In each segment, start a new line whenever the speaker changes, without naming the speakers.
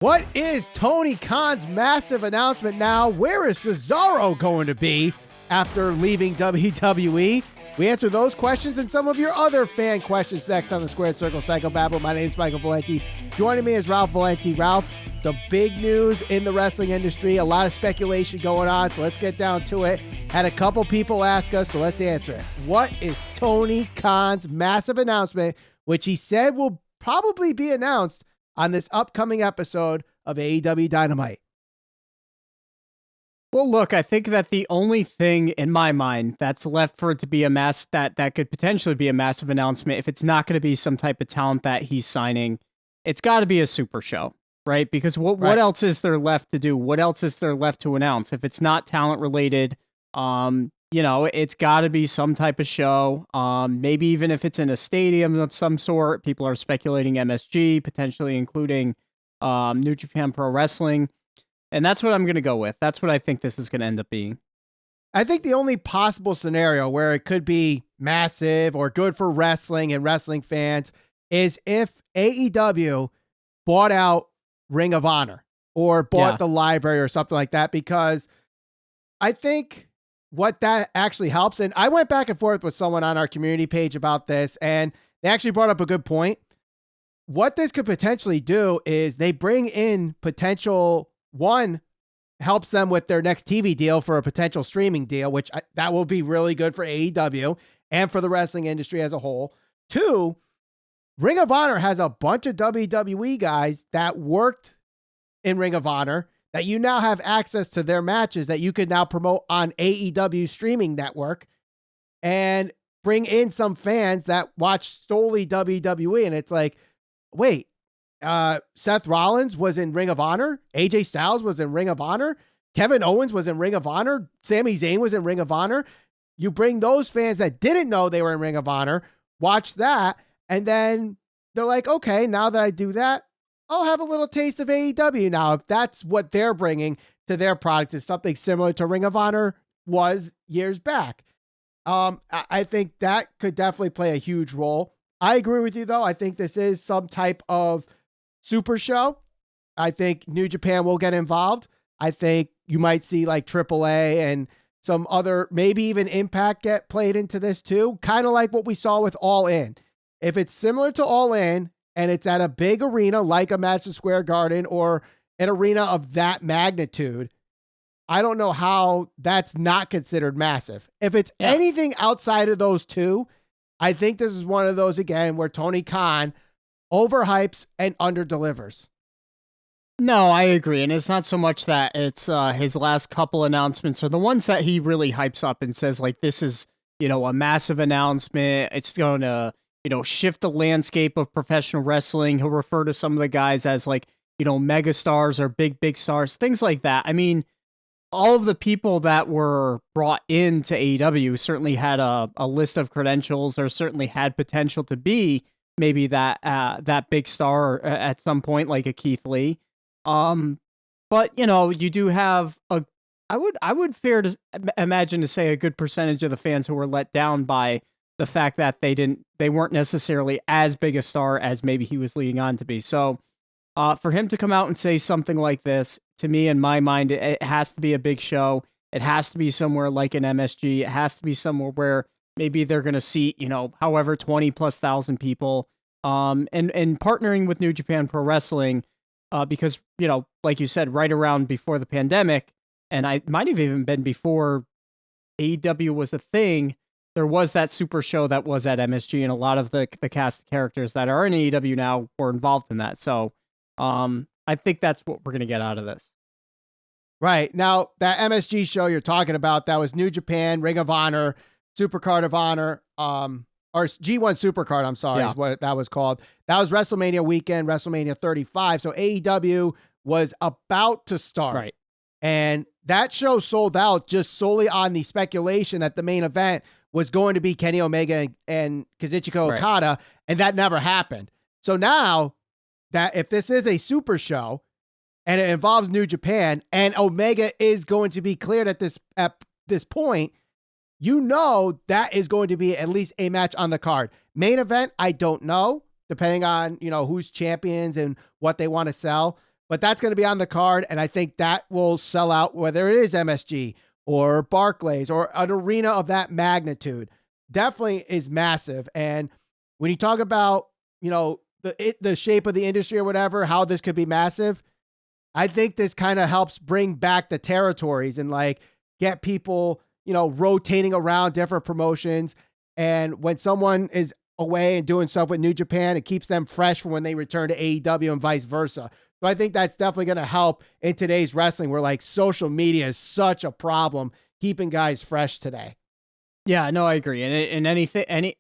What is Tony Khan's massive announcement now? Where is Cesaro going to be after leaving WWE? We answer those questions and some of your other fan questions next on the Squared Circle Psychobabble. My name is Michael Valenti. Joining me is Ralph Valenti. Ralph, some big news in the wrestling industry, a lot of speculation going on, so let's get down to it. Had a couple people ask us, so let's answer it. What is Tony Khan's massive announcement, which he said will probably be announced on this upcoming episode of AEW Dynamite?
Well, look, I think that the only thing in my mind that's left for it to be a that could potentially be a massive announcement, if it's not going to be some type of talent that he's signing, it's got to be a super show, right? Because what else is there left to do? What else is there left to announce? If it's not talent related, it's got to be some type of show. Maybe even if it's in a stadium of some sort. People are speculating MSG, potentially including New Japan Pro Wrestling. And that's what I'm going to go with. That's what I think this is going to end up being.
I think the only possible scenario where it could be massive or good for wrestling and wrestling fans is if AEW bought out Ring of Honor or bought the library or something like that, because I think what that actually helps, and I went back and forth with someone on our community page about this, and they actually brought up a good point. What this could potentially do is they bring in potential, one, helps them with their next TV deal for a potential streaming deal, which that will be really good for AEW and for the wrestling industry as a whole. Two, Ring of Honor has a bunch of WWE guys that worked in Ring of Honor that you now have access to their matches that you could now promote on AEW streaming network and bring in some fans that watch solely WWE. And it's like, wait, Seth Rollins was in Ring of Honor. AJ Styles was in Ring of Honor. Kevin Owens was in Ring of Honor. Sami Zayn was in Ring of Honor. You bring those fans that didn't know they were in Ring of Honor, watch that, and then they're like, okay, now that I do that, I'll have a little taste of AEW now. If that's what they're bringing to their product, is something similar to Ring of Honor was years back. I think that could definitely play a huge role. I agree with you, though. I think this is some type of super show. I think New Japan will get involved. I think you might see like AAA and some other, maybe even Impact get played into this too. Kind of like what we saw with All In. If it's similar to All In and it's at a big arena like a Madison Square Garden or an arena of that magnitude, I don't know how that's not considered massive. If it's anything outside of those two, I think this is one of those, again, where Tony Khan overhypes and underdelivers.
No, I agree. And it's not so much that it's his last couple announcements are the ones that he really hypes up and says, like, this is, a massive announcement. It's going to, shift the landscape of professional wrestling. He'll refer to some of the guys as like, mega stars or big stars, things like that. I mean, all of the people that were brought into AEW certainly had a list of credentials or certainly had potential to be maybe that big star at some point, like a Keith Lee. But you do have I would fair to imagine to say a good percentage of the fans who were let down by the fact that they weren't necessarily as big a star as maybe he was leading on to be. So, for him to come out and say something like this, to me, in my mind, it has to be a big show. It has to be somewhere like an MSG. It has to be somewhere where maybe they're going to seat, however, 20,000+ people, and partnering with New Japan Pro Wrestling, because, like you said, right around before the pandemic, and I might have even been before AEW was a thing, there was that super show that was at MSG, and a lot of the cast characters that are in AEW now were involved in that. So, I think that's what we're going to get out of this.
Right. Now, that MSG show you're talking about, that was New Japan, Ring of Honor, Supercard of Honor, or G1 Supercard, I'm sorry, is what that was called. That was WrestleMania weekend, WrestleMania 35. So AEW was about to start.
Right.
And that show sold out just solely on the speculation that the main event was going to be Kenny Omega and Kazuchika Okada, and that never happened. So now that if this is a super show and it involves New Japan and Omega is going to be cleared at this point, that is going to be at least a match on the card. Main event, I don't know, depending on, who's champions and what they want to sell. but that's going to be on the card. And I think that will sell out, whether it is MSG or Barclays or an arena of that magnitude. Definitely is massive. And when you talk about, the shape of the industry or whatever, how this could be massive, I think this kind of helps bring back the territories and like get people, rotating around different promotions. And when someone is away and doing stuff with New Japan, it keeps them fresh for when they return to AEW and vice versa. So I think that's definitely going to help in today's wrestling, where like social media is such a problem keeping guys fresh today.
Yeah, no, I agree. And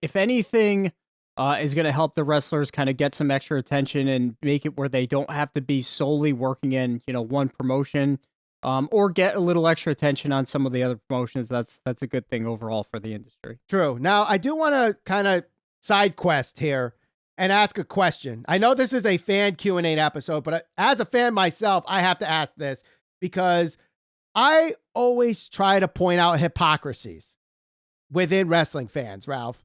if anything is going to help the wrestlers kind of get some extra attention and make it where they don't have to be solely working in, one promotion, or get a little extra attention on some of the other promotions, that's a good thing overall for the industry.
True. Now, I do want to kind of side quest here and ask a question. I know this is a fan Q&A episode, but as a fan myself, I have to ask this because I always try to point out hypocrisies within wrestling fans, Ralph.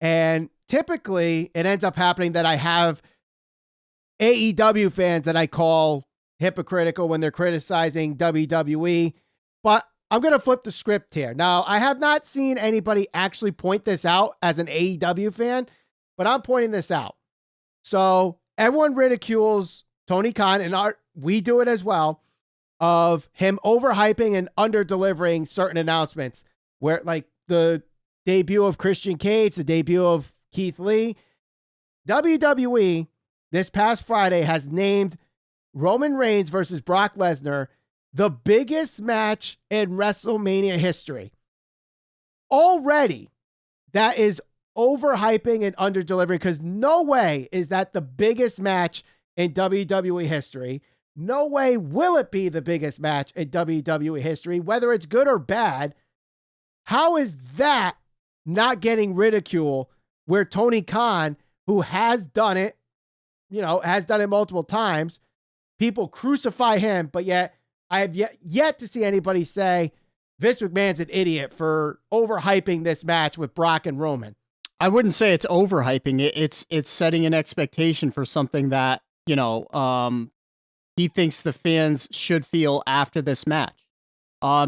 And typically it ends up happening that I have AEW fans that I call hypocritical when they're criticizing WWE, but I'm going to flip the script here. Now, I have not seen anybody actually point this out as an AEW fan, but I'm pointing this out. So everyone ridicules Tony Khan, and we do it as well, of him overhyping and under-delivering certain announcements, where like the debut of Christian Cage, the debut of Keith Lee. WWE this past Friday has named Roman Reigns versus Brock Lesnar the biggest match in WrestleMania history. Already, that is overhyping and under-delivering, because no way is that the biggest match in WWE history. No way will it be the biggest match in WWE history, whether it's good or bad. How is that not getting ridicule, where Tony Khan, who has done it, has done it multiple times, people crucify him, but yet I have yet to see anybody say Vince McMahon's an idiot for overhyping this match with Brock and Roman.
I wouldn't say it's overhyping it. It's setting an expectation for something that, he thinks the fans should feel after this match.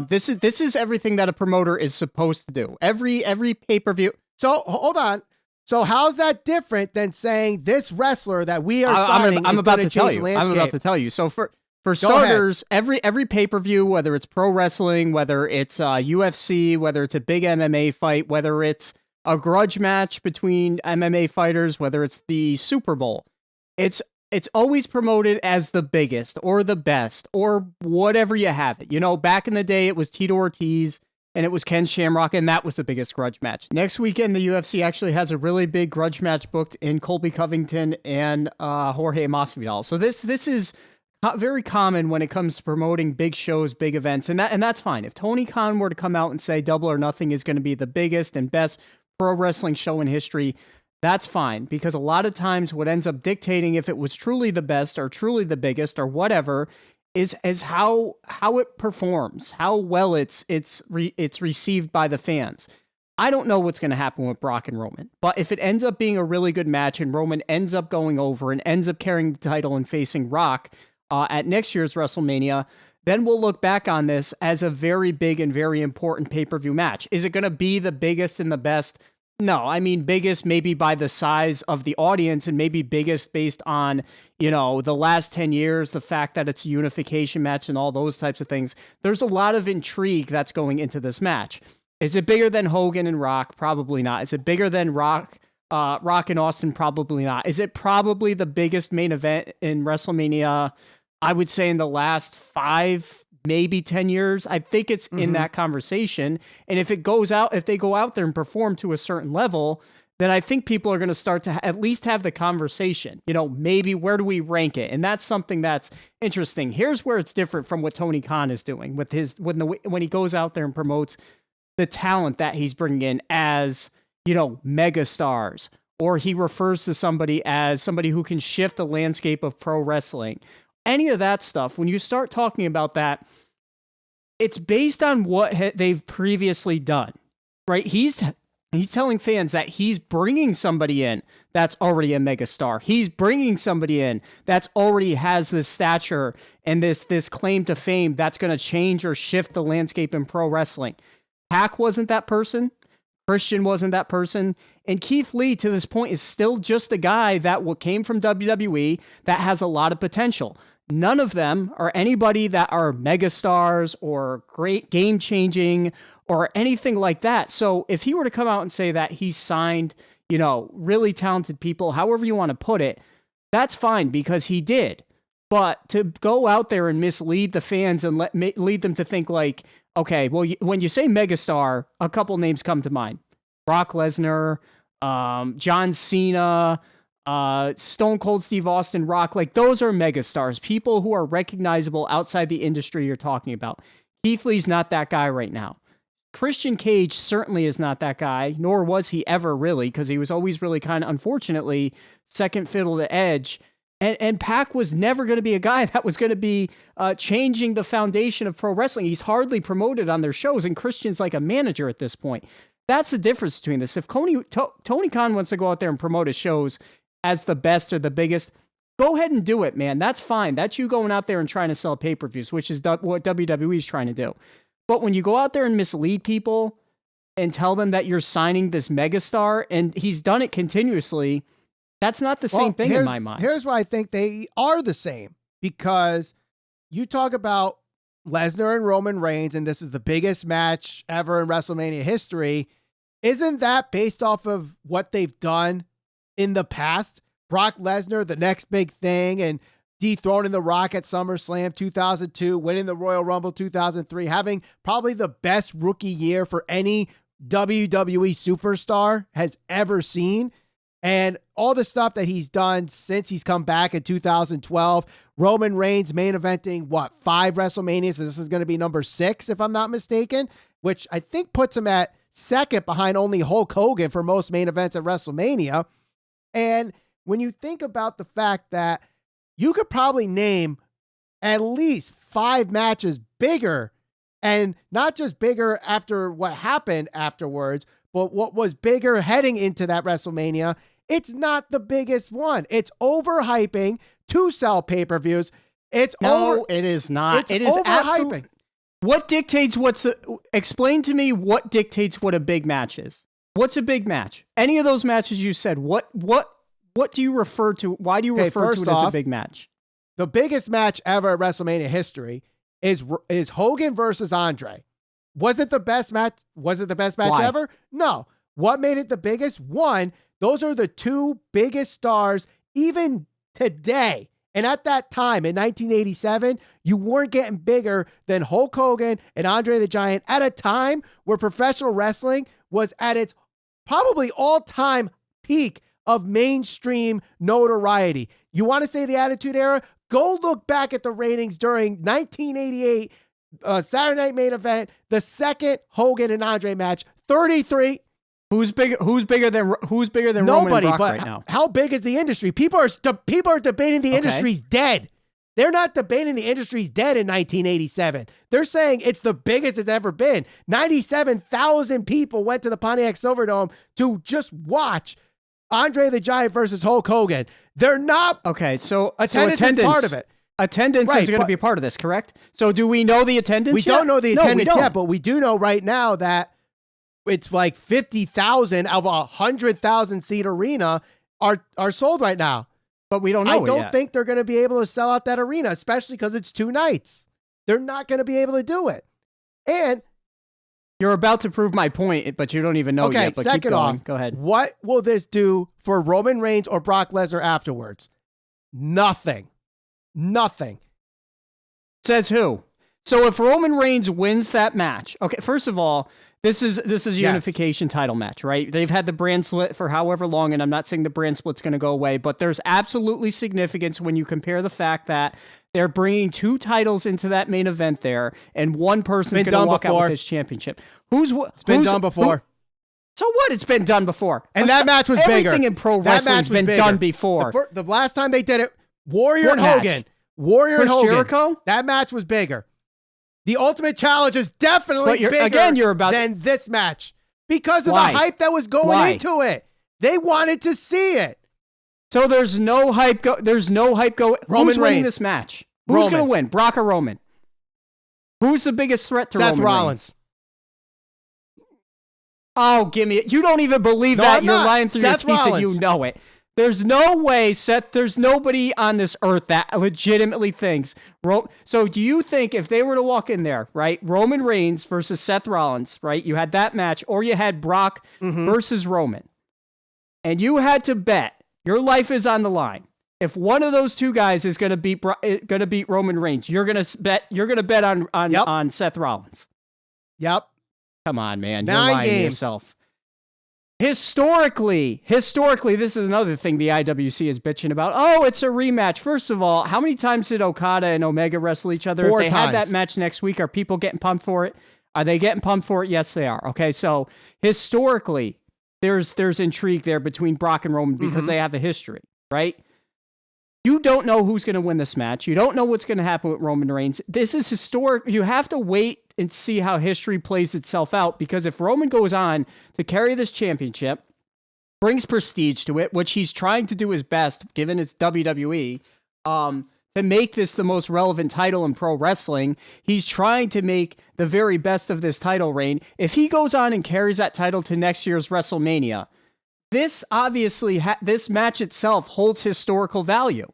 This is everything that a promoter is supposed to do. Every pay-per-view.
So hold on. So how's that different than saying this wrestler that we are signing
I'm
is
about
going
to tell
change
you.
the landscape?
I'm about to tell you. So for starters, every pay-per-view, whether it's pro wrestling, whether it's UFC, whether it's a big MMA fight, whether it's a grudge match between MMA fighters, whether it's the Super Bowl, it's always promoted as the biggest or the best or whatever you have it. Back in the day, it was Tito Ortiz and it was Ken Shamrock, and that was the biggest grudge match. Next weekend, the UFC actually has a really big grudge match booked in Colby Covington and Jorge Masvidal. So this is very common when it comes to promoting big shows, big events, and that's fine. If Tony Khan were to come out and say Double or Nothing is going to be the biggest and best pro wrestling show in history, that's fine, because a lot of times what ends up dictating if it was truly the best or truly the biggest or whatever is how it performs, how well it's received by the fans. I don't know what's going to happen with Brock and Roman, but if it ends up being a really good match and Roman ends up going over and ends up carrying the title and facing Rock at next year's WrestleMania, then we'll look back on this as a very big and very important pay-per-view match. Is it going to be the biggest and the best? No, I mean biggest maybe by the size of the audience, and maybe biggest based on, the last 10 years, the fact that it's a unification match and all those types of things. There's a lot of intrigue that's going into this match. Is it bigger than Hogan and Rock? Probably not. Is it bigger than Rock and Austin? Probably not. Is it probably the biggest main event in WrestleMania? I would say in the last 5, maybe 10 years. I think it's in that conversation. And if they go out there and perform to a certain level, then I think people are going to start to at least have the conversation. Maybe where do we rank it? And that's something that's interesting. Here's where it's different from what Tony Khan is doing with when he goes out there and promotes the talent that he's bringing in as, mega stars, or he refers to somebody as somebody who can shift the landscape of pro wrestling. Any of that stuff, when you start talking about that, it's based on what they've previously done, right? He's He's telling fans that he's bringing somebody in that's already a megastar. He's bringing somebody in that's already has this stature and this claim to fame that's going to change or shift the landscape in pro wrestling. Pac wasn't that person. Christian wasn't that person. And Keith Lee, to this point, is still just a guy that came from WWE that has a lot of potential. None of them are anybody that are megastars or great game-changing or anything like that. So if he were to come out and say that he signed, really talented people, however you want to put it, that's fine because he did. But to go out there and mislead the fans and lead them to think like, okay, well, when you say megastar, a couple names come to mind. Brock Lesnar, John Cena, Stone Cold Steve Austin, Rock, like those are megastars, people who are recognizable outside the industry you're talking about. Keith Lee's not that guy right now. Christian Cage certainly is not that guy, nor was he ever really, because he was always really kind of, unfortunately, second fiddle to Edge. And Pac was never going to be a guy that was going to be changing the foundation of pro wrestling. He's hardly promoted on their shows, and Christian's like a manager at this point. That's the difference between this. If Tony Khan wants to go out there and promote his shows as the best or the biggest, go ahead and do it, man. That's fine. That's you going out there and trying to sell pay-per-views, which is what WWE is trying to do. But when you go out there and mislead people and tell them that you're signing this megastar, and he's done it continuously, that's not the same thing in my mind.
Here's why I think they are the same. Because you talk about Lesnar and Roman Reigns, and this is the biggest match ever in WrestleMania history. Isn't that based off of what they've done in the past? Brock Lesnar, the next big thing, and dethroning The Rock at SummerSlam 2002, winning the Royal Rumble 2003, having probably the best rookie year for any WWE superstar has ever seen. And all the stuff that he's done since he's come back in 2012, Roman Reigns main eventing, 5 WrestleManias? This is going to be number 6, if I'm not mistaken, which I think puts him at second behind only Hulk Hogan for most main events at WrestleMania. And when you think about the fact that you could probably name at least 5 matches bigger, and not just bigger after what happened afterwards, but what was bigger heading into that WrestleMania, it's not the biggest one. It's overhyping to sell pay-per-views. It
is not. It is absolutely. What dictates explain to me what dictates what a big match is. What's a big match? Any of those matches you said, what do you refer to? Why do you refer to it as a big match?
The biggest match ever at WrestleMania history is Hogan versus Andre. Was it the best match? Was it the best match ever? No. What made it the biggest? One, those are the 2 biggest stars even today. And at that time, in 1987, you weren't getting bigger than Hulk Hogan and Andre the Giant at a time where professional wrestling was at its probably all-time peak of mainstream notoriety. You want to say the Attitude Era? Go look back at the ratings during 1988 Saturday Night Main Event, the second Hogan and Andre match, 33.
Who's bigger than
Nobody,
Roman and Brock
but
right now?
How big is the industry? People are debating the industry's dead. They're not debating the industry's dead in 1987. They're saying it's the biggest it's ever been. 97,000 people went to the Pontiac Silverdome to just watch Andre the Giant versus Hulk Hogan. They're not.
Okay, so
attendance is part of it.
Attendance is going to be a part of this, correct? So do we know the attendance
yet? We don't know the attendance yet, but we do know right now that it's like 50,000 of a 100,000 seat arena are sold right now.
But we don't know
I don't think they're going to be able to sell out that arena, especially because it's 2 nights. They're not going to be able to do it. And
you're about to prove my point, but you don't even know yet. But
second
keep going.
off,
go ahead.
What will this do for Roman Reigns or Brock Lesnar afterwards? Nothing.
Says who? So if Roman Reigns wins that match, okay, first of all, this is a unification title match, right? They've had the brand split for however long, and I'm not saying the brand split's going to go away, but there's absolutely significance when you compare the fact that they're bringing 2 titles into that main event there, and one person's going to walk out with his championship. It's
been done before.
So what? It's been done before.
And that match was bigger.
Everything in pro wrestling's been done before.
The last time they did it, Warrior and Hogan. Warrior and Hogan.
Jericho?
That match was bigger. The Ultimate Challenge is definitely bigger
than
this match. Because of
Why?
the hype that was going
Why?
into it. They wanted to see it.
So there's no hype. There's no hype.
Roman
Who's winning
Reigns.
this match? Who's going to win? Brock or Roman? Who's the biggest threat to
Seth
Roman
Rollins.
Reigns? Oh, give me it. You don't even believe
No,
that.
I'm
You're
not.
lying through
Seth
your teeth and you
Rollins.
know it. There's no way, Seth. There's nobody on this earth that legitimately thinks. So do you think if they were to walk in there, right? Roman Reigns versus Seth Rollins, right? You had that match, or you had Brock versus Roman. And you had to bet, your life is on the line. If one of those two guys is going to beat Roman Reigns, you're going to bet on Seth Rollins.
Yep.
Come on, man.
9
You're lying to
games.
yourself. Historically, this is another thing the IWC is bitching about. Oh, it's a rematch. First of all, how many times did Okada and Omega wrestle each other?
4
If they
times.
had that match next week, are people getting pumped for it? Are they getting pumped for it? Yes, they are. Okay, so historically, there's intrigue there between Brock and Roman because they have a history, right? You don't know who's going to win this match. You don't know what's going to happen with Roman Reigns. This is historic. You have to wait and see how history plays itself out, because if Roman goes on to carry this championship, brings prestige to it, which he's trying to do his best, given it's WWE, to make this the most relevant title in pro wrestling. He's trying to make the very best of this title reign. If he goes on and carries that title to next year's WrestleMania, this obviously, this match itself holds historical value.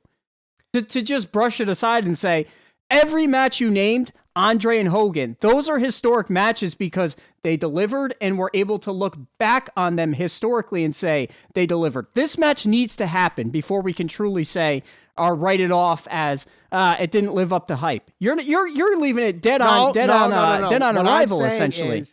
To just brush it aside and say, every match you named, Andre and Hogan, those are historic matches because they delivered and we're able to look back on them historically and say they delivered. This match needs to happen before we can truly say or write it off as it didn't live up to hype. You're leaving it dead on arrival essentially.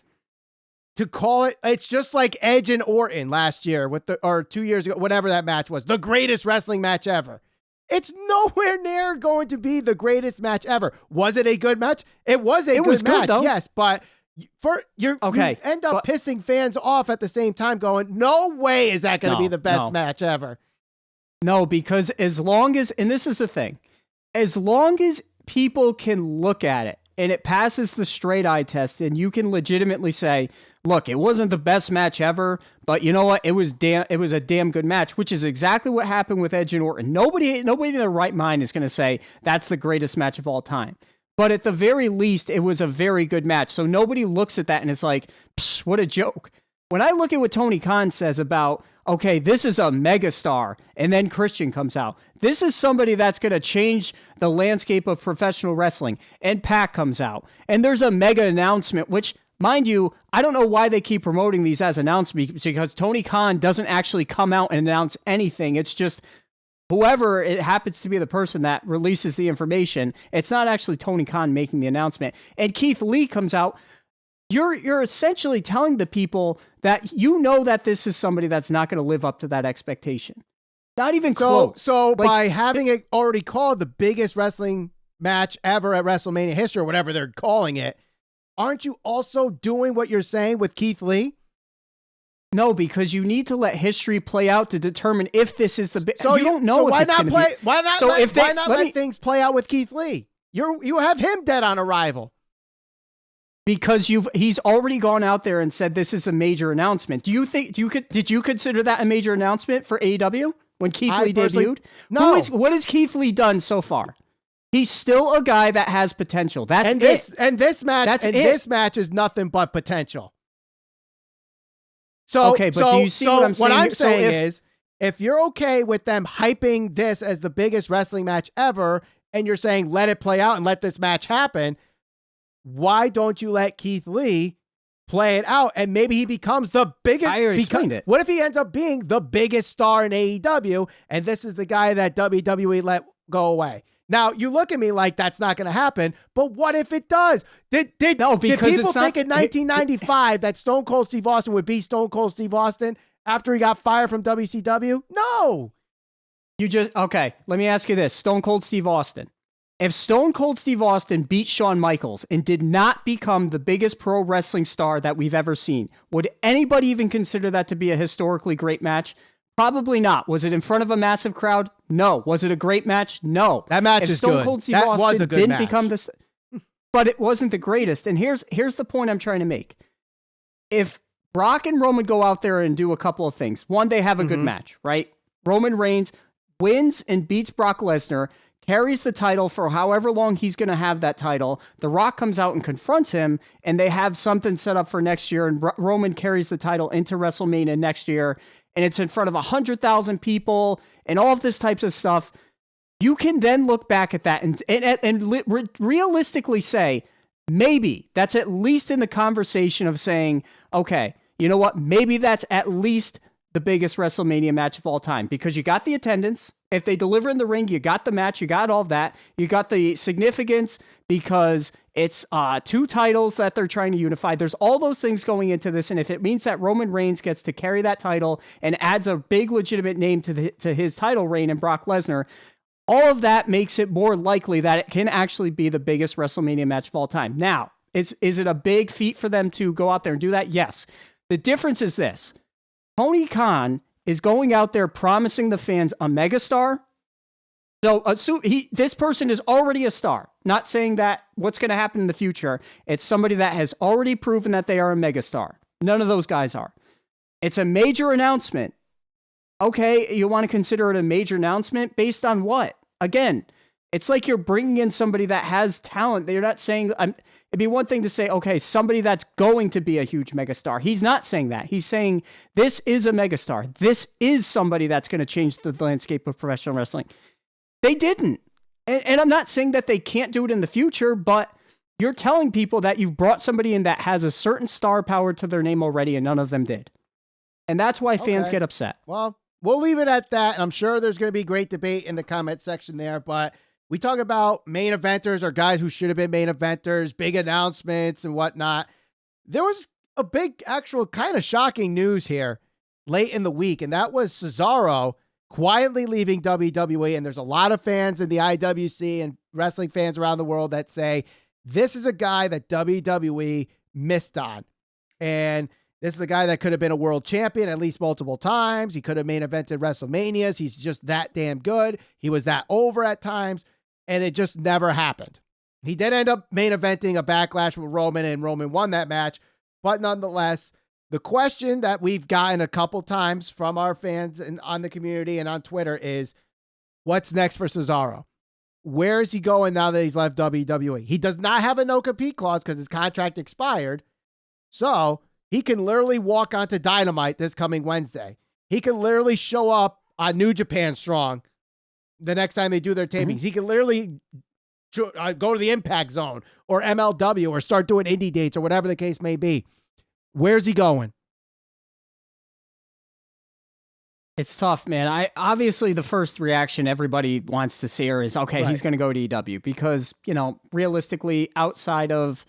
To call it, it's just like Edge and Orton last year or 2 years ago, whatever that match was, the greatest wrestling match ever. It's nowhere near going to be the greatest match ever. Was it a good match? It was a good match,
though.
yes, but you end up pissing fans off at the same time going, no way is that going to be the best match ever.
No, because as long as, and this is the thing, as long as people can look at it and it passes the straight eye test and you can legitimately say, look, it wasn't the best match ever, but you know what? It was a damn good match, which is exactly what happened with Edge and Orton. Nobody in their right mind is going to say that's the greatest match of all time. But at the very least, it was a very good match. So nobody looks at that and it's like, psh, what a joke. When I look at what Tony Khan says about, okay, this is a megastar, and then Christian comes out. This is somebody that's going to change the landscape of professional wrestling. And Pac comes out. And there's a mega announcement, which, mind you, I don't know why they keep promoting these as announcements, because Tony Khan doesn't actually come out and announce anything. It's just whoever it happens to be the person that releases the information. It's not actually Tony Khan making the announcement. And Keith Lee comes out. You're essentially telling the people that you know that this is somebody that's not going to live up to that expectation. Not even close.
So by having it already called the biggest wrestling match ever at WrestleMania history, or whatever they're calling it, aren't you also doing what you're saying with Keith Lee?
No, because you need to let history play out to determine if this is the big.
So
you don't know if it's going to be.
Why not?
So
why not let things play out with Keith Lee? You have him dead on arrival.
Because he's already gone out there and said this is a major announcement. Did you consider that a major announcement for AEW when Keith Lee debuted?
No.
What has Keith Lee done so far? He's still a guy that has potential. This
match is nothing but potential. So
okay, but do you see what I'm saying?
What I'm saying is, if you're okay with them hyping this as the biggest wrestling match ever, and you're saying let it play out and let this match happen, why don't you let Keith Lee play it out and maybe he becomes the biggest?
I already explained it.
What if he ends up being the biggest star in AEW and this is the guy that WWE let go away? Now, you look at me like that's not going to happen, but what if it does? Did people think in 1995 that Stone Cold Steve Austin would be Stone Cold Steve Austin after he got fired from WCW? No.
Okay, let me ask you this. Stone Cold Steve Austin. If Stone Cold Steve Austin beat Shawn Michaels and did not become the biggest pro wrestling star that we've ever seen, would anybody even consider that to be a historically great match? Probably not. Was it in front of a massive crowd? No. Was it a great match? No.
That match is
Stone
good.
Cold Steve
That
Austin
was a good
didn't
match.
become but it wasn't the greatest. And here's the point I'm trying to make. If Brock and Roman go out there and do a couple of things. One, they have a good match, right? Roman Reigns wins and beats Brock Lesnar, carries the title for however long he's going to have that title. The Rock comes out and confronts him, and they have something set up for next year, and Roman carries the title into WrestleMania next year, and it's in front of 100,000 people and all of this types of stuff. You can then look back at that and realistically say, maybe that's at least in the conversation of saying, okay, you know what? Maybe that's at least the biggest WrestleMania match of all time, because you got the attendance. If they deliver in the ring, you got the match, you got all of that. You got the significance because it's 2 titles that they're trying to unify. There's all those things going into this. And if it means that Roman Reigns gets to carry that title and adds a big legitimate name to his title reign in Brock Lesnar, all of that makes it more likely that it can actually be the biggest WrestleMania match of all time. Now, is it a big feat for them to go out there and do that? Yes. The difference is this. Tony Khan is going out there promising the fans a megastar. So this person is already a star. Not saying that what's going to happen in the future. It's somebody that has already proven that they are a megastar. None of those guys are. It's a major announcement. Okay, you want to consider it a major announcement based on what? Again, it's like you're bringing in somebody that has talent. They're not saying, it'd be one thing to say, okay, somebody that's going to be a huge megastar. He's not saying that. He's saying this is a megastar. This is somebody that's going to change the landscape of professional wrestling. They didn't. And I'm not saying that they can't do it in the future, but you're telling people that you've brought somebody in that has a certain star power to their name already, and none of them did. And that's why fans get upset.
Well, we'll leave it at that. I'm sure there's going to be great debate in the comment section there, but we talk about main eventers or guys who should have been main eventers, big announcements and whatnot. There was a big, actual kind of shocking news here late in the week, and that was Cesaro quietly leaving WWE. And there's a lot of fans in the IWC and wrestling fans around the world that say this is a guy that WWE missed on. And this is a guy that could have been a world champion at least multiple times. He could have main evented WrestleManias. He's just that damn good. He was that over at times, and it just never happened. He did end up main eventing a Backlash with Roman, and Roman won that match. But nonetheless, the question that we've gotten a couple times from our fans and on the community and on Twitter is, what's next for Cesaro? Where is he going now that he's left WWE? He does not have a no-compete clause because his contract expired. So he can literally walk onto Dynamite this coming Wednesday. He can literally show up on New Japan Strong the next time they do their tapings. He can literally go to the Impact Zone or MLW or start doing indie dates or whatever the case may be. Where's he going?
It's tough, man. Obviously the first reaction everybody wants to see is, okay, right, he's going to go to EW because, you know, realistically outside of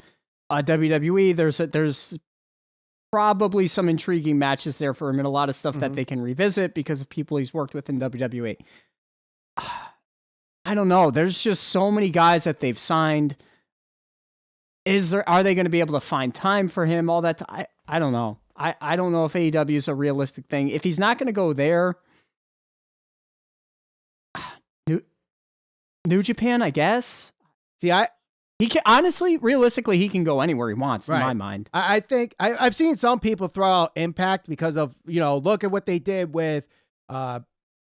WWE, there's probably some intriguing matches there for him and a lot of stuff that they can revisit because of people he's worked with in WWE. I don't know. There's just so many guys that they've signed. Are they going to be able to find time for him? All that. I don't know. I don't know if AEW is a realistic thing. If he's not going to go there, New Japan, I guess.
See,
he can honestly, realistically, he can go anywhere he wants. Right. In my mind.
I think I've seen some people throw out Impact because of, you know, look at what they did with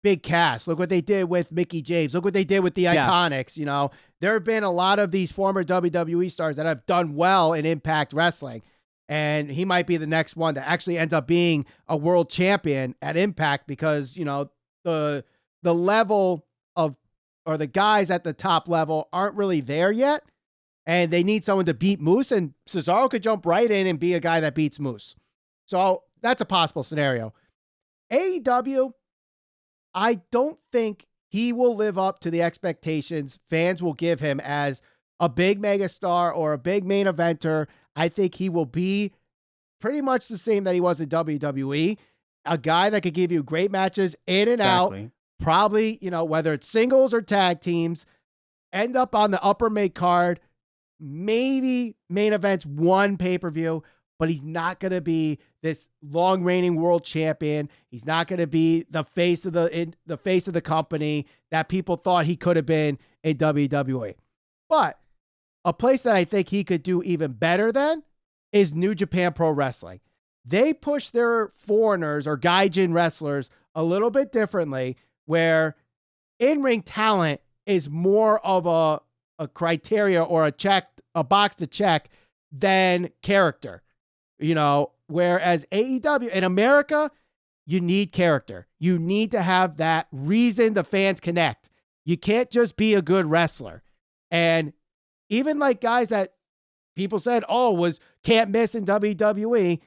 Big Cass. Look what they did with Mickey James. Look what they did with the Iconics. You know, there have been a lot of these former WWE stars that have done well in Impact Wrestling. And he might be the next one that actually ends up being a world champion at Impact because, you know, the level of, or the guys at the top level aren't really there yet. And they need someone to beat Moose, and Cesaro could jump right in and be a guy that beats Moose. So that's a possible scenario. AEW, I don't think he will live up to the expectations fans will give him as a big megastar or a big main eventer. I think he will be pretty much the same that he was in WWE, a guy that could give you great matches in and out, probably, you know, whether it's singles or tag teams, end up on the upper mid card, maybe main events one pay-per-view, but he's not going to be this long reigning world champion. He's not going to be the face of the company that people thought he could have been in WWE. But a place that I think he could do even better than is New Japan Pro Wrestling. they push their foreigners or gaijin wrestlers a little bit differently, where in-ring talent is more of a criteria or a box to check than character, whereas AEW in America, you need character. You need to have that reason the fans connect. You can't just be a good wrestler. And even like guys that people said, can't miss in WWE,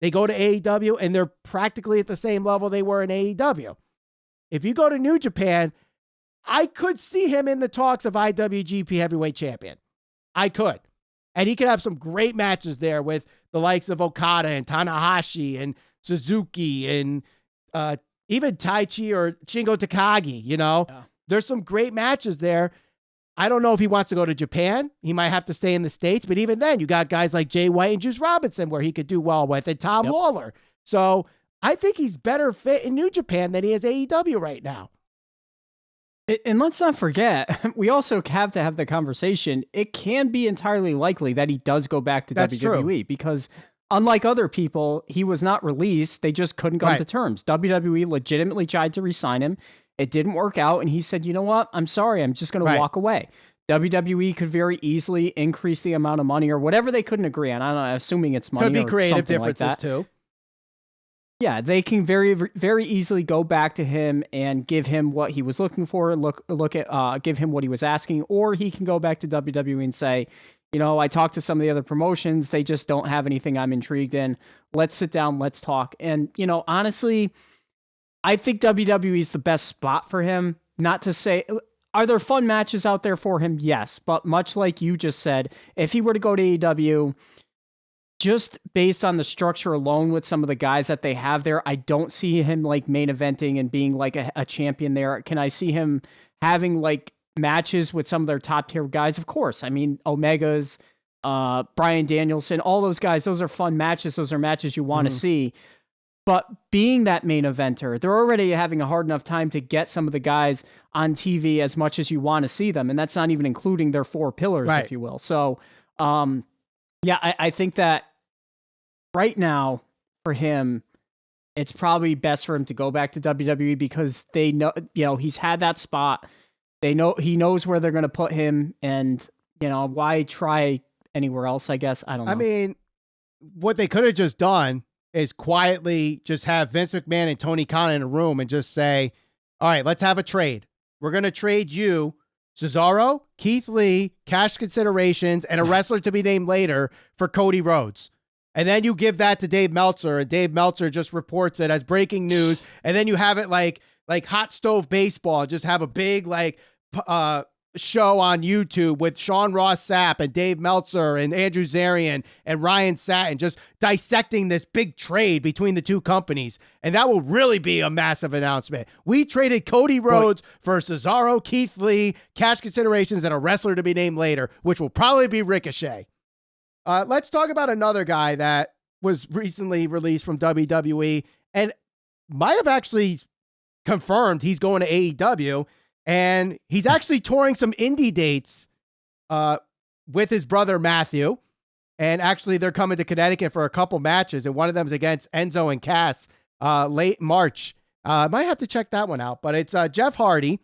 they go to AEW and they're practically at the same level they were in AEW. If you go to New Japan, I could see him in the talks of IWGP Heavyweight Champion. I could. And he could have some great matches there with the likes of Okada and Tanahashi and Suzuki and even Taichi or Shingo Takagi, Yeah. There's some great matches there. I don't know if he wants to go to Japan. He might have to stay in the States, but even then, you got guys like Jay White and Juice Robinson where he could do well with, and Tom Lawler. So I think he's better fit in New Japan than he is AEW right now.
And let's not forget, we also have to have the conversation. It can be entirely likely that he does go back to WWE because unlike other people, he was not released. They just couldn't come to terms. WWE legitimately tried to re-sign him. It didn't work out. And he said, you know what? I'm sorry. I'm just going to walk away. WWE could very easily increase the amount of money or whatever they couldn't agree on. I don't know, assuming it's money.
Could be
or
creative
differences
like too.
Yeah, they can very, very easily go back to him and give him what he was looking for. Give him what he was asking, or he can go back to WWE and say, I talked to some of the other promotions. They just don't have anything I'm intrigued in. Let's sit down. Let's talk. And, honestly, I think WWE is the best spot for him. Not to say, are there fun matches out there for him? Yes. But much like you just said, if he were to go to AEW, just based on the structure alone with some of the guys that they have there, I don't see him like main eventing and being like a champion there. Can I see him having like matches with some of their top tier guys? Of course. I mean, Omegas, Bryan Danielson, all those guys, those are fun matches. Those are matches you want to see. But being that main eventer, they're already having a hard enough time to get some of the guys on TV as much as you want to see them. And that's not even including their four pillars, if you will. So, I think that right now for him, it's probably best for him to go back to WWE because they know, he's had that spot. They know he knows where they're going to put him, and why try anywhere else? I guess I don't know.
I mean, what they could have just done is quietly just have Vince McMahon and Tony Khan in a room and just say, "All right, let's have a trade. We're going to trade you Cesaro, Keith Lee, cash considerations, and a wrestler to be named later for Cody Rhodes." And then you give that to Dave Meltzer, and Dave Meltzer just reports it as breaking news. And then you have it like hot stove baseball, just have a big show on YouTube with Sean Ross Sapp and Dave Meltzer and Andrew Zarian and Ryan Satin just dissecting this big trade between the two companies. And that will really be a massive announcement. We traded Cody Rhodes for Cesaro, Keith Lee, cash considerations, and a wrestler to be named later, which will probably be Ricochet. Let's talk about another guy that was recently released from WWE and might have actually confirmed he's going to AEW. And he's actually touring some indie dates with his brother Matthew. And actually, they're coming to Connecticut for a couple matches. And one of them is against Enzo and Cass late March. Might have to check that one out. But it's Jeff Hardy.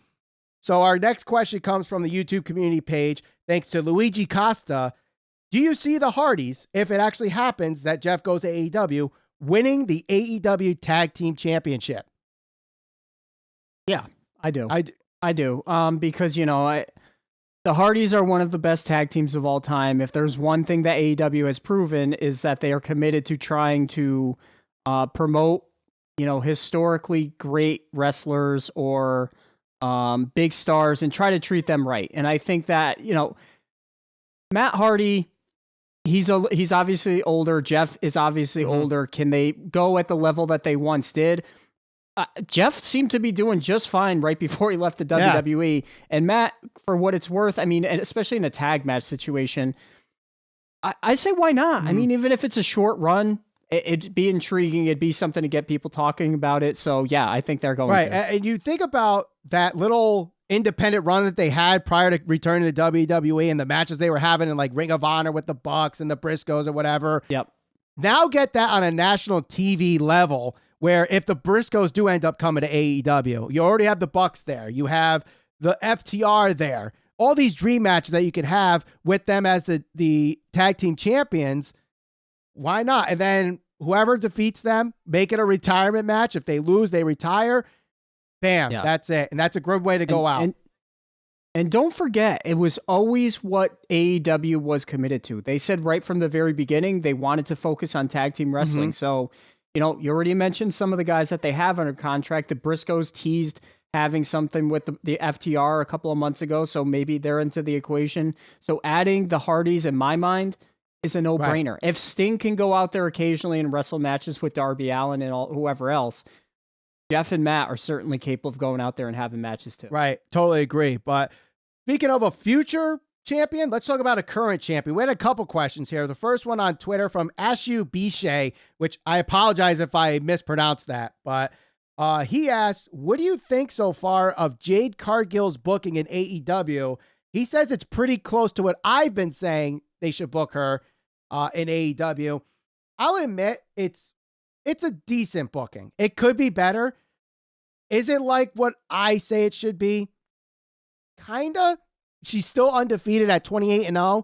So our next question comes from the YouTube community page. Thanks to Luigi Costa. Do you see the Hardys, if it actually happens that Jeff goes to AEW, winning the AEW Tag Team Championship?
Yeah, I do. I do. Because, the Hardys are one of the best tag teams of all time. If there's one thing that AEW has proven is that they are committed to trying to promote, historically great wrestlers or big stars and try to treat them right. And I think that, Matt Hardy, he's obviously older. Jeff is obviously older. Can they go at the level that they once did? Jeff seemed to be doing just fine right before he left the WWE. And Matt, for what it's worth, I mean, and especially in a tag match situation, I say why not? I mean, even if it's a short run, it'd be intriguing. It'd be something to get people talking about it. So yeah, I think they're going
right.
to.
And you think about that little independent run that they had prior to returning to WWE and the matches they were having in like Ring of Honor with the Bucks and the Briscoes or whatever.
Yep.
Now get that on a national TV level where if the Briscoes do end up coming to AEW, you already have the Bucks there. You have the FTR there. All these dream matches that you could have with them as the tag team champions. Why not? And then whoever defeats them, make it a retirement match. If they lose, they retire. Bam, That's it. And that's a good way to go out.
And don't forget, it was always what AEW was committed to. They said right from the very beginning, they wanted to focus on tag team wrestling. So, you already mentioned some of the guys that they have under contract. The Briscoes teased having something with the FTR a couple of months ago. So maybe they're into the equation. So adding the Hardys, in my mind, is a no-brainer. Right. If Sting can go out there occasionally and wrestle matches with Darby Allin and whoever else, Jeff and Matt are certainly capable of going out there and having matches too.
Right. Totally agree. But speaking of a future champion, let's talk about a current champion. We had a couple questions here. The first one on Twitter from Ashu Bishay, which I apologize if I mispronounced that, but he asked, what do you think so far of Jade Cargill's booking in AEW? He says it's pretty close to what I've been saying they should book her in AEW. I'll admit it's a decent booking. It could be better. Is it like what I say it should be? Kinda. She's still undefeated at 28-0,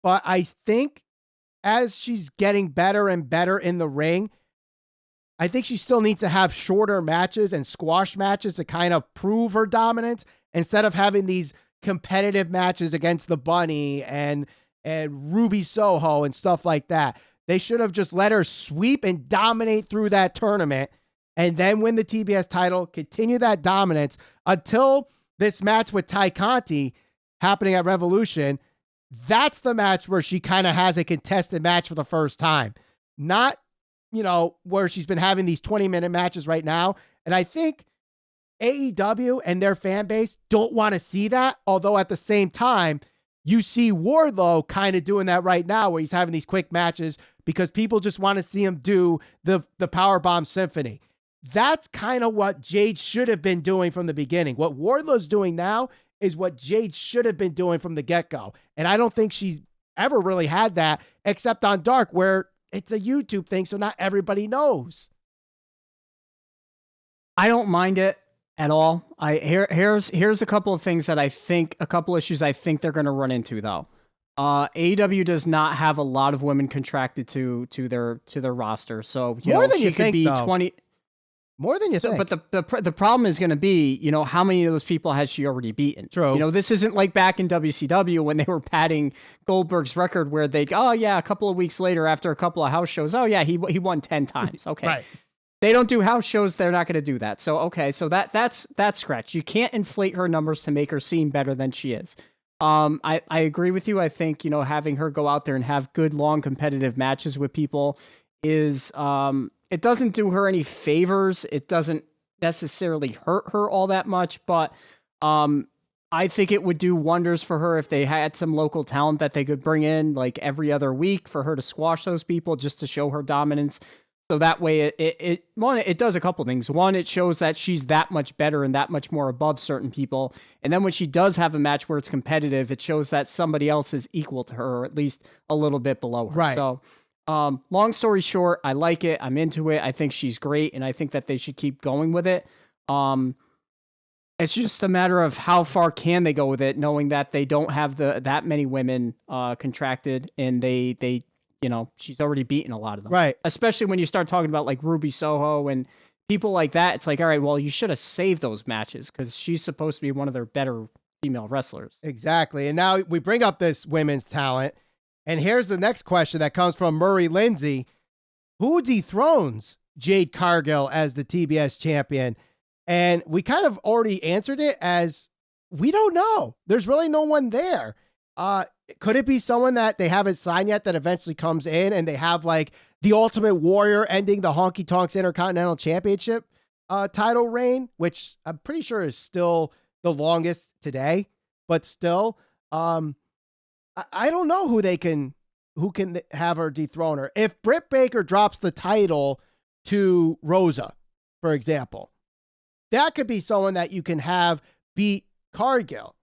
but I think as she's getting better and better in the ring, I think she still needs to have shorter matches and squash matches to kind of prove her dominance instead of having these competitive matches against the Bunny and Ruby Soho and stuff like that. They should have just let her sweep and dominate through that tournament and then win the TBS title, continue that dominance until this match with Ty Conti happening at Revolution. That's the match where she kind of has a contested match for the first time. Not, where she's been having these 20-minute matches right now. And I think AEW and their fan base don't want to see that. Although at the same time, you see Wardlow kind of doing that right now where he's having these quick matches because people just want to see him do the Powerbomb Symphony. That's kind of what Jade should have been doing from the beginning. What Wardlow's doing now is what Jade should have been doing from the get-go. And I don't think she's ever really had that except on Dark where it's a YouTube thing, so not everybody knows.
I don't mind it at all. Here's a couple of things that a couple issues I think they're going to run into though. AEW does not have a lot of women contracted to their roster, so
more than
she
you
could
think,
be
though.
20.
More than you think.
But the problem is going to be, how many of those people has she already beaten?
True.
This isn't like back in WCW when they were padding Goldberg's record where they, a couple of weeks later after a couple of house shows, he won 10 times. Okay.
Right.
They don't do house shows. They're not going to do that. So, okay. So that's scratch. You can't inflate her numbers to make her seem better than she is. I agree with you. I think, having her go out there and have good, long, competitive matches with people is, it doesn't do her any favors. It doesn't necessarily hurt her all that much, but I think it would do wonders for her if they had some local talent that they could bring in like every other week for her to squash those people just to show her dominance. So that way it does a couple things. One, it shows that she's that much better and that much more above certain people. And then when she does have a match where it's competitive, it shows that somebody else is equal to her, or at least a little bit below her.
Right.
So long story short, I like it. I'm into it. I think she's great, and I think that they should keep going with it. It's just a matter of how far can they go with it, knowing that they don't have that many women contracted, and they she's already beaten a lot of them.
Right.
Especially when you start talking about like Ruby Soho and people like that. It's like, all right, well, you should have saved those matches because she's supposed to be one of their better female wrestlers.
Exactly. And now we bring up this women's talent. And here's the next question that comes from Murray Lindsay. Who dethrones Jade Cargill as the TBS champion? And we kind of already answered it as we don't know. There's really no one there. Could it be someone that they haven't signed yet that eventually comes in and they have like the Ultimate Warrior ending the Honky Tonks Intercontinental Championship title reign, which I'm pretty sure is still the longest today, but still, I don't know who can have her dethrone her. If Britt Baker drops the title to Rosa, for example, that could be someone that you can have beat Cargill.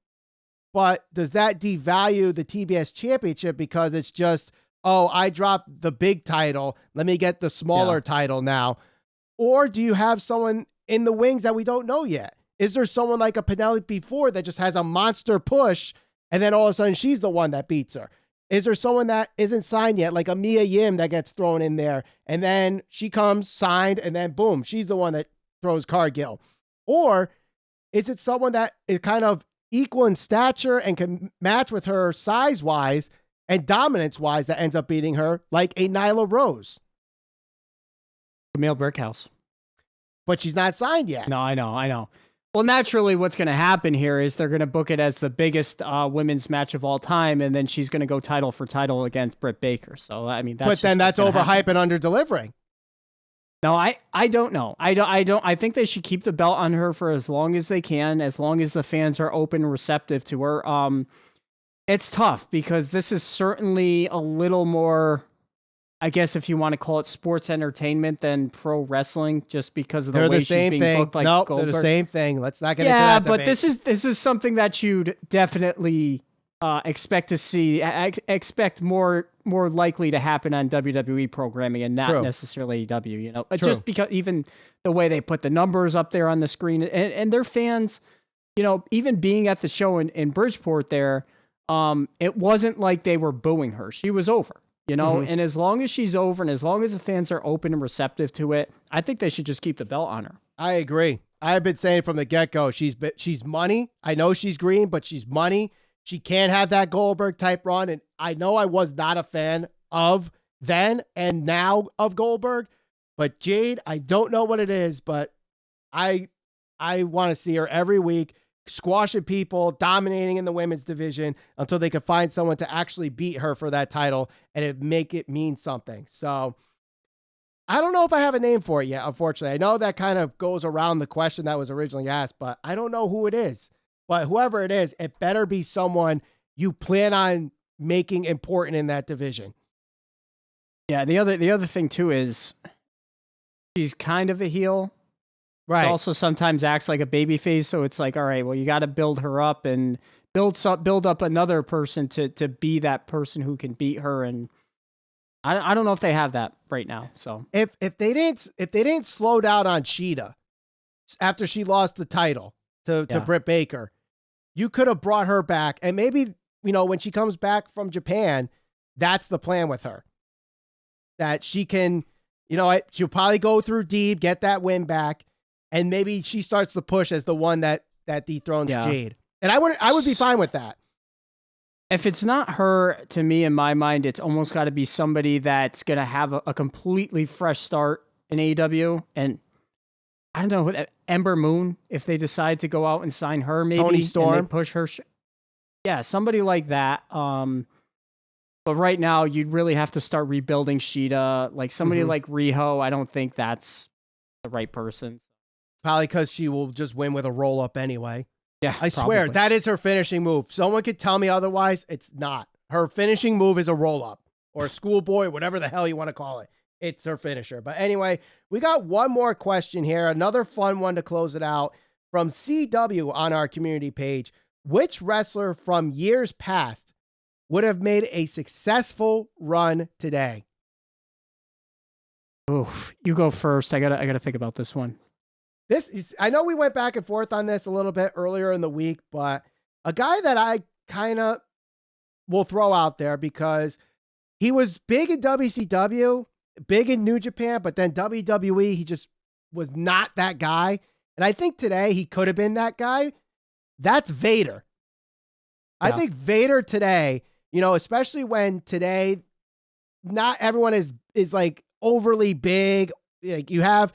But does that devalue the TBS championship because it's just oh, I dropped the big title, let me get the smaller title now? Or do you have someone in the wings that we don't know yet? Is there someone like a Penelope Ford that just has a monster push and then all of a sudden she's the one that beats her? Is there someone that isn't signed yet, like a Mia Yim that gets thrown in there and then she comes signed and then boom, she's the one that throws Cargill? Or is it someone that is kind of equal in stature and can match with her size-wise and dominance-wise that ends up beating her, like a Nyla Rose?
Camille Brickhouse.
But she's not signed yet.
No, I know. Well, naturally, what's going to happen here is they're going to book it as the biggest women's match of all time, and then she's going to go title for title against Britt Baker. So, I mean, that's
overhype and under-delivering.
No, I don't know. I think they should keep the belt on her for as long as they can, as long as the fans are open and receptive to her. It's tough because this is certainly a little more, I guess, if you want to call it sports entertainment than pro wrestling, just because of the way she's being booked like Goldberg.
They're the same thing. Let's not get into that debate.
But this is something that you'd definitely expect to see. Expect more likely to happen on WWE programming and not necessarily AEW. You know, just because even the way they put the numbers up there on the screen and their fans, you know, even being at the show in Bridgeport there, it wasn't like they were booing her. She was over. You know, and as long as she's over and as long as the fans are open and receptive to it, I think they should just keep the belt on her.
I agree. I've been saying from the get-go, she's money. I know she's green, but she's money. She can't have that Goldberg type run. And I know I was not a fan of then and now of Goldberg, but Jade, I don't know what it is, but I want to see her every week squashing people, dominating in the women's division until they can find someone to actually beat her for that title and make it mean something. So I don't know if I have a name for it yet, unfortunately. I know that kind of goes around the question that was originally asked, but I don't know who it is. But whoever it is, it better be someone you plan on making important in that division.
Yeah, the other thing too is she's kind of a heel. Right. She also sometimes acts like a babyface, so it's like, all right, well, you got to build her up and build up another person to be that person who can beat her. And I don't know if they have that right now. So
if they didn't slow down on Sheeta after she lost the title to Britt Baker, you could have brought her back, and maybe, you know, when she comes back from Japan, that's the plan with her, that she can, you know, she'll probably go through deep, get that win back. And maybe she starts the push as the one that dethrones Jade. And I would be fine with that.
If it's not her, to me, in my mind, it's almost got to be somebody that's going to have a completely fresh start in AEW. And I don't know, Ember Moon, if they decide to go out and sign her, maybe.
Toni Storm.
And they push her. Yeah, somebody like that. But right now, you'd really have to start rebuilding Sheeta. Like somebody like Riho, I don't think that's the right person.
Probably because she will just win with a roll-up anyway.
Yeah,
I swear, that is her finishing move. Someone could tell me otherwise. It's not. Her finishing move is a roll-up or a schoolboy, whatever the hell you want to call it. It's her finisher. But anyway, we got one more question here. Another fun one to close it out from CW on our community page. Which wrestler from years past would have made a successful run today?
Oof, you go first. I gotta think about this one.
I know we went back and forth on this a little bit earlier in the week, but a guy that I kind of will throw out there because he was big in WCW, big in New Japan, but then WWE, he just was not that guy. And I think today he could have been that guy. That's Vader. Yeah. I think Vader today, you know, especially when today not everyone is like overly big. Like you have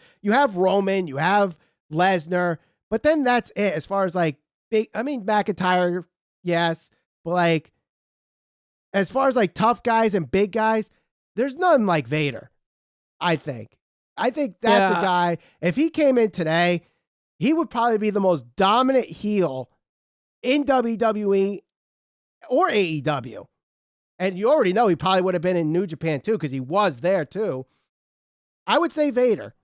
Roman, you have Lesnar, but then that's it as far as like big. I mean, McIntyre, yes, but like as far as like tough guys and big guys, there's none like Vader. I think that's a guy. If he came in today, he would probably be the most dominant heel in WWE or AEW. And you already know he probably would have been in New Japan too, because he was there too. I would say Vader.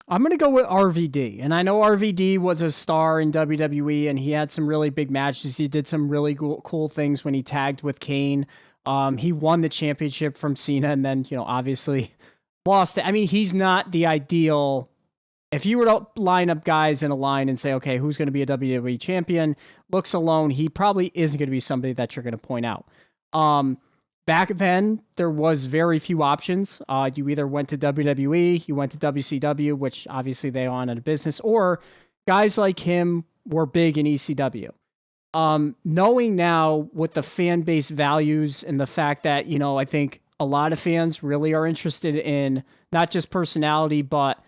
I'm going to go with RVD. And I know RVD was a star in WWE and he had some really big matches. He did some really cool things when he tagged with Kane. He won the championship from Cena and then, obviously lost it. I mean, he's not the ideal. If you were to line up guys in a line and say, okay, who's going to be a WWE champion, looks alone, he probably isn't going to be somebody that you're going to point out. Back then, there was very few options. You either went to WWE, you went to WCW, which obviously they own a business, or guys like him were big in ECW. Knowing now what the fan base values and the fact that, I think a lot of fans really are interested in not just personality, but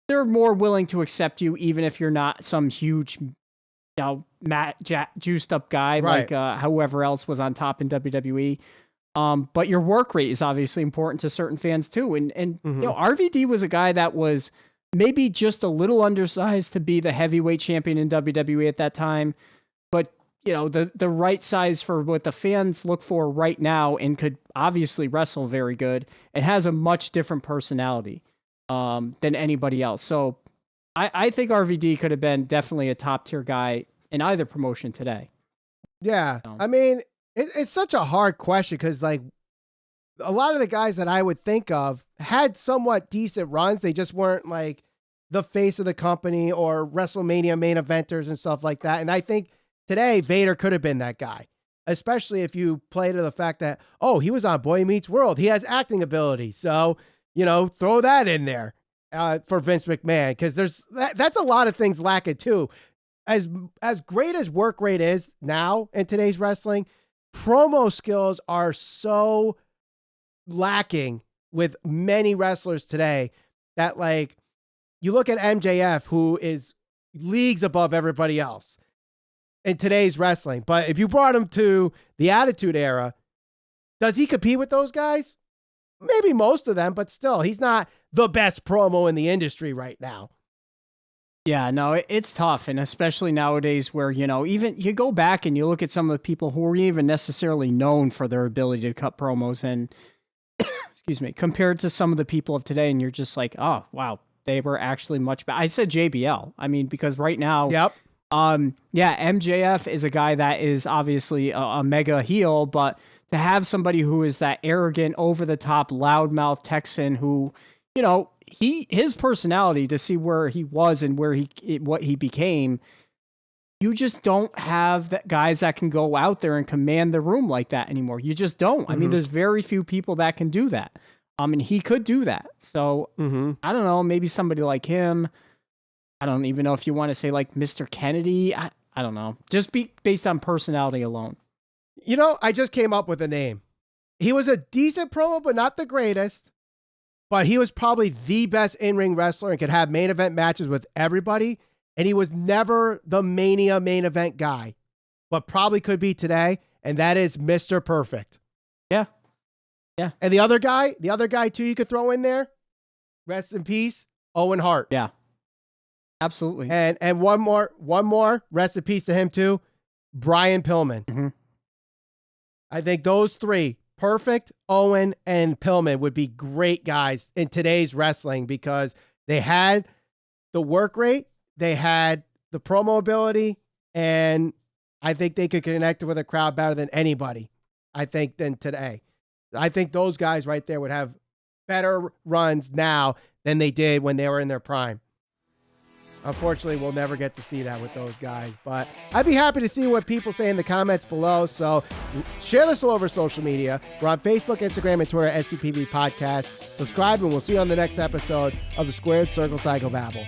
they're more willing to accept you even if you're not some huge, juiced up guy
right.
like whoever else was on top in WWE. But your work rate is obviously important to certain fans too. And RVD was a guy that was maybe just a little undersized to be the heavyweight champion in WWE at that time. But, the right size for what the fans look for right now and could obviously wrestle very good. It has a much different personality than anybody else. So I think RVD could have been definitely a top tier guy in either promotion today.
Yeah. I mean, it's such a hard question because, like, a lot of the guys that I would think of had somewhat decent runs. They just weren't like the face of the company or WrestleMania main eventers and stuff like that. And I think today Vader could have been that guy, especially if you play to the fact that, oh, he was on Boy Meets World. He has acting ability. So, throw that in there for Vince McMahon, because that's a lot of things lacking too. As great as work rate is now in today's wrestling, promo skills are so lacking with many wrestlers today that, like, you look at MJF, who is leagues above everybody else in today's wrestling. But if you brought him to the Attitude Era, does he compete with those guys? Maybe most of them, but still, he's not the best promo in the industry right now.
Yeah, no, it's tough. And especially nowadays where, even you go back and you look at some of the people who were even necessarily known for their ability to cut promos and, excuse me, compared to some of the people of today, and you're just like, oh, wow, they were actually much better. I said JBL. I mean, because right now,
yep.
MJF is a guy that is obviously a mega heel, but to have somebody who is that arrogant, over the top, loudmouth Texan who, his personality, to see where he was and what he became, you just don't have that guys that can go out there and command the room like that anymore. You just don't. Mm-hmm. I mean, there's very few people that can do that. And he could do that. So I don't know, maybe somebody like him. I don't even know if you want to say like Mr. Kennedy. I don't know. Just based on personality alone.
I just came up with a name. He was a decent promo, but not the greatest. But he was probably the best in-ring wrestler and could have main event matches with everybody. And he was never the Mania main event guy, but probably could be today. And that is Mr. Perfect.
Yeah. Yeah.
And the other guy too, you could throw in there, rest in peace, Owen Hart.
Yeah. Absolutely.
And one more, rest in peace to him too, Brian Pillman.
Mm-hmm.
I think those three, Perfect, Owen, and Pillman, would be great guys in today's wrestling because they had the work rate, they had the promo ability, and I think they could connect with a crowd better than anybody, than today. I think those guys right there would have better runs now than they did when they were in their prime. Unfortunately, we'll never get to see that with those guys, but I'd be happy to see what people say in the comments below. So share this all over social media. We're on Facebook, Instagram, and Twitter at SCPV Podcast. Subscribe, and we'll see you on the next episode of the Squared Circle Psychobabble.